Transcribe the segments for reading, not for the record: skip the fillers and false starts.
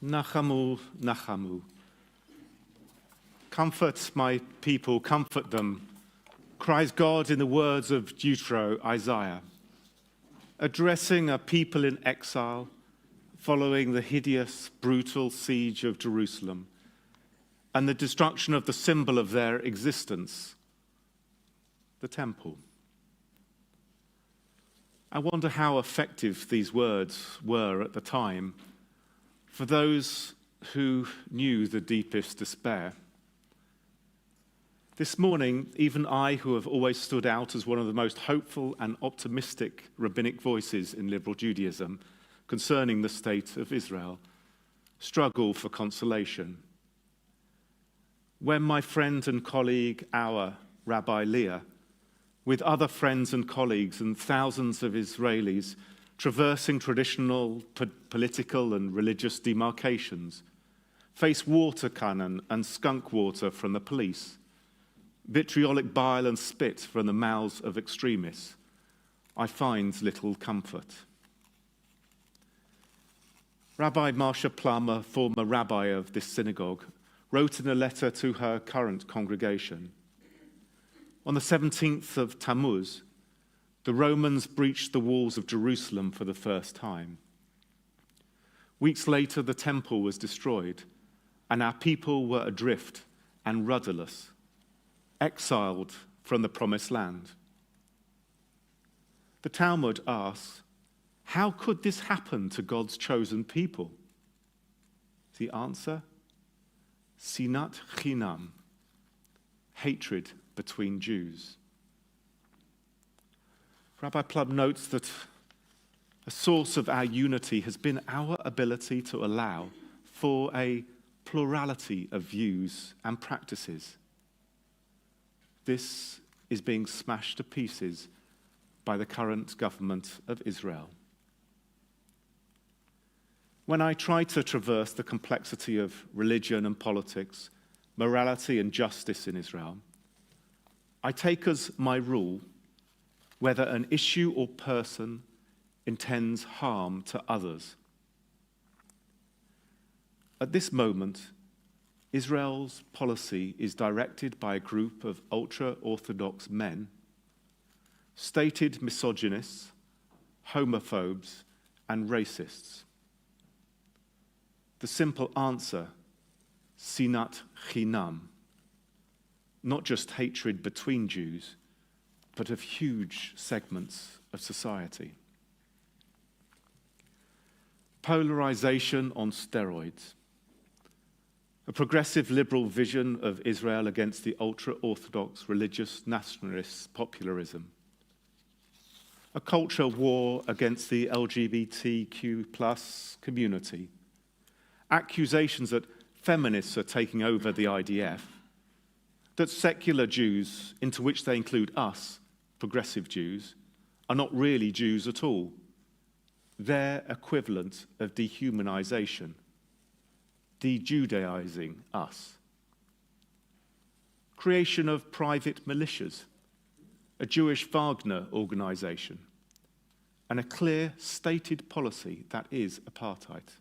Nachamu, Nachamu. Comfort my people, comfort them, cries God in the words of Deutero Isaiah, addressing a people in exile following the hideous, brutal siege of Jerusalem and the destruction of the symbol of their existence, the temple. I wonder how effective these words were at the time for those who knew the deepest despair. This morning, even I, who have always stood out as one of the most hopeful and optimistic rabbinic voices in liberal Judaism concerning the state of Israel, struggle for consolation. When my friend and colleague, our Rabbi Leah, with other friends and colleagues and thousands of Israelis traversing traditional political and religious demarcations, face water cannon and skunk water from the police, vitriolic bile and spit from the mouths of extremists, I find little comfort. Rabbi Marsha Plum, a former rabbi of this synagogue, wrote in a letter to her current congregation, on the 17th of Tammuz, the Romans breached the walls of Jerusalem for the first time. Weeks later, the temple was destroyed, and our people were adrift and rudderless, exiled from the promised land. The Talmud asks, how could this happen to God's chosen people? The answer, sinat chinam, hatred between Jews. Rabbi Plum notes that a source of our unity has been our ability to allow for a plurality of views and practices. This is being smashed to pieces by the current government of Israel. When I try to traverse the complexity of religion and politics, morality and justice in Israel, I take as my rule whether an issue or person intends harm to others. At this moment, Israel's policy is directed by a group of ultra-Orthodox men, stated misogynists, homophobes, and racists. The simple answer, sinat chinam, not just hatred between Jews, but of huge segments of society. Polarization on steroids. A progressive liberal vision of Israel against the ultra-Orthodox religious nationalist popularism. A culture war against the LGBTQ+ community. Accusations that feminists are taking over the IDF. That secular Jews, into which they include us, progressive Jews, are not really Jews at all. Their equivalent of dehumanization, de-Judaizing us. Creation of private militias, a Jewish Wagner organization, and a clear stated policy that is apartheid.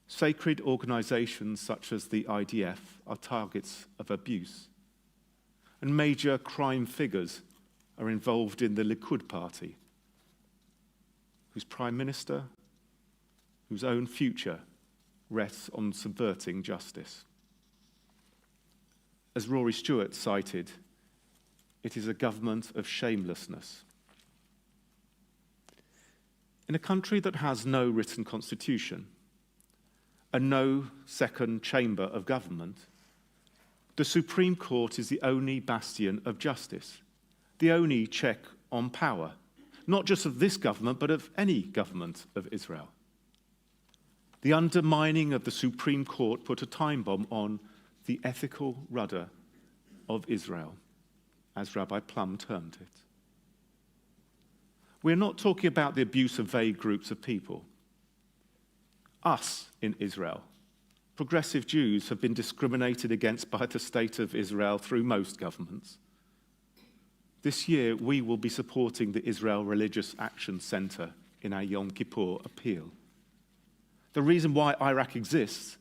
Sacred organizations such as the IDF are targets of abuse, and major crime figures are involved in the Likud party, whose prime minister, whose own future rests on subverting justice. As Rory Stewart cited, it is a government of shamelessness. In a country that has no written constitution and no second chamber of government, the Supreme Court is the only bastion of justice, the only check on power, not just of this government, but of any government of Israel. The undermining of the Supreme Court put a time bomb on the ethical rudder of Israel, as Rabbi Plum termed it. We're not talking about the abuse of vague groups of people. Us in Israel, progressive Jews, have been discriminated against by the state of Israel through most governments. This year, we will be supporting the Israel Religious Action Center in our Yom Kippur appeal. The reason why Iraq exists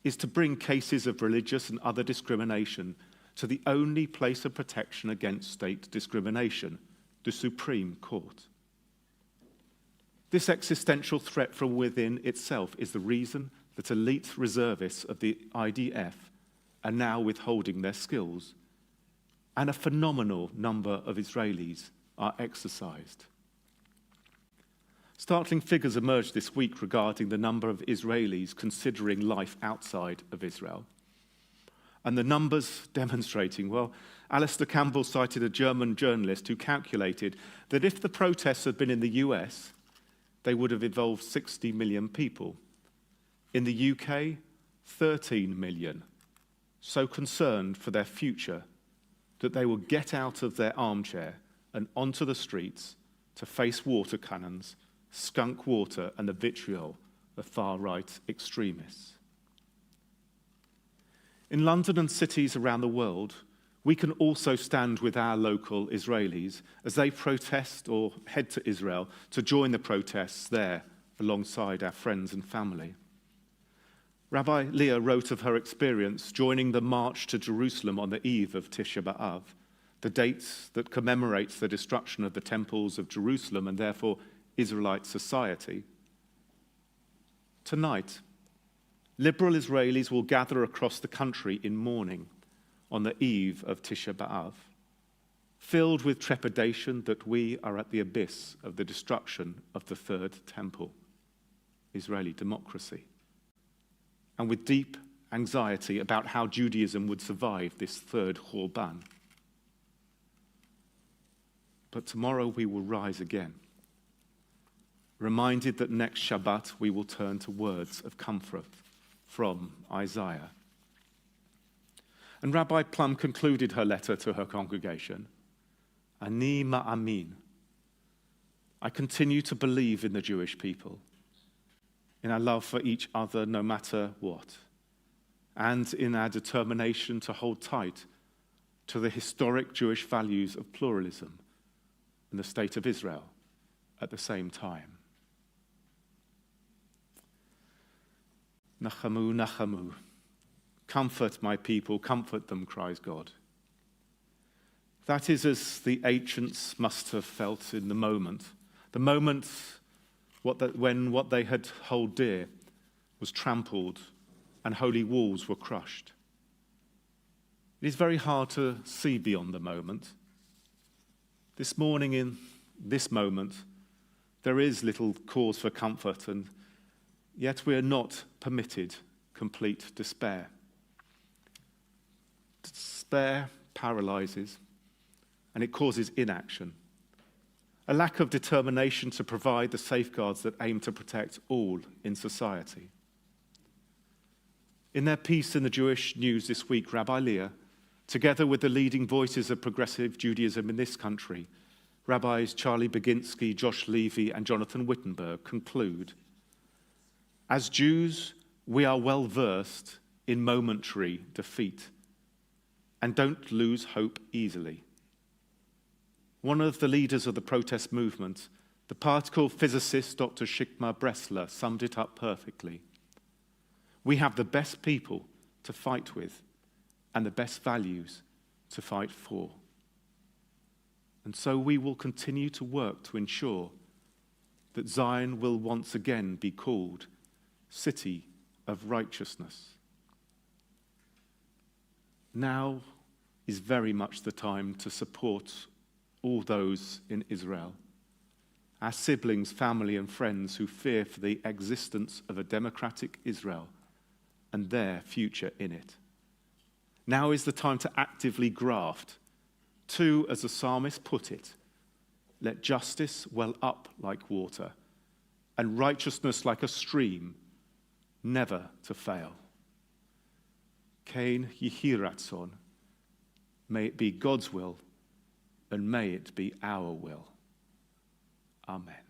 is to bring cases of religious and other discrimination to the only place of protection against state discrimination, the Supreme Court. This existential threat from within itself is the reason that elite reservists of the IDF are now withholding their skills, and a phenomenal number of Israelis are exercised. Startling figures emerged this week regarding the number of Israelis considering life outside of Israel. And the numbers demonstrating, well, Alistair Campbell cited a German journalist who calculated that if the protests had been in the US, they would have involved 60 million people. In the UK, 13 million, so concerned for their future that they will get out of their armchair and onto the streets to face water cannons, skunk water, and the vitriol of far-right extremists. In London and cities around the world, we can also stand with our local Israelis as they protest or head to Israel to join the protests there alongside our friends and family. Rabbi Leah wrote of her experience joining the march to Jerusalem on the eve of Tisha B'Av, the date that commemorates the destruction of the temples of Jerusalem and therefore Israelite society. Tonight, liberal Israelis will gather across the country in mourning on the eve of Tisha B'Av, filled with trepidation that we are at the abyss of the destruction of the third temple, Israeli democracy, and with deep anxiety about how Judaism would survive this third Churban. But tomorrow we will rise again, reminded that next Shabbat we will turn to words of comfort from Isaiah. And Rabbi Plum concluded her letter to her congregation, Ani ma'amin. I continue to believe in the Jewish people, in our love for each other no matter what, and in our determination to hold tight to the historic Jewish values of pluralism and the state of Israel at the same time. Nachamu, Nachamu. Comfort my people, comfort them, cries God. That is as the ancients must have felt in the moment when what they had held dear was trampled and holy walls were crushed. It is very hard to see beyond the moment. This morning, in this moment, there is little cause for comfort, and yet we are not permitted complete despair. Despair paralyzes, and it causes inaction, a lack of determination to provide the safeguards that aim to protect all in society. In their piece in the Jewish News this week, Rabbi Leah, together with the leading voices of progressive Judaism in this country, Rabbis Charlie Baginski, Josh Levy, and Jonathan Wittenberg, conclude, as Jews, we are well versed in momentary defeat and don't lose hope easily. One of the leaders of the protest movement, the particle physicist Dr. Shikma Bressler, summed it up perfectly. We have the best people to fight with and the best values to fight for. And so we will continue to work to ensure that Zion will once again be called City of Righteousness. Now is very much the time to support all those in Israel, our siblings, family, and friends who fear for the existence of a democratic Israel and their future in it. Now is the time to actively graft, to, as the psalmist put it, let justice well up like water and righteousness like a stream, never to fail. Kain Yehi Ratzon, may it be God's will, and may it be our will. Amen.